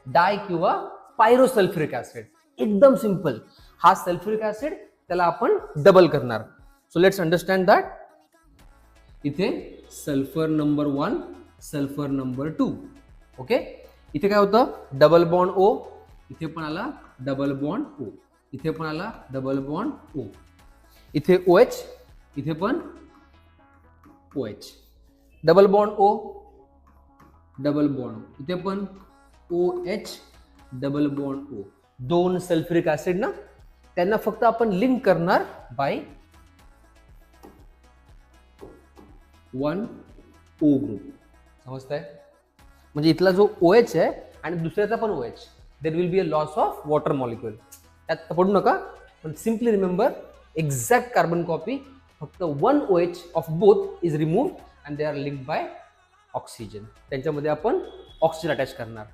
डाय किंवा pyrosulphuric acid. एकदम simple. हा सल्फ्युरिक ऍसिड त्याला आपण डबल करणार. So let's understand that. इथे sulphur number 1, sulphur number 2. Okay. इथे काय होतं, डबल बॉन्ड ओ, इथे पण आला डबल बॉन्ड ओ, इथे पण आला डबल बॉन्ड ओ, इथे OH, इथे पण OH, double bond O, double bond, इथे पण OH, double bond O. 2 sulphuric acid ना, त्यांना फक्त आपण लिंक करणार बाय 1 O ग्रुप. समजताय? म्हणजे इथला जो OH आहे आणि दुसऱ्याचा पण OH, there will be a loss of water molecule. त्यात पडू नका, पण simply remember exact carbon copy. फक्त 1 OH of both is removed and they are linked by oxygen. त्यांच्यामध्ये आपण ऑक्सिजन अटॅच करणार.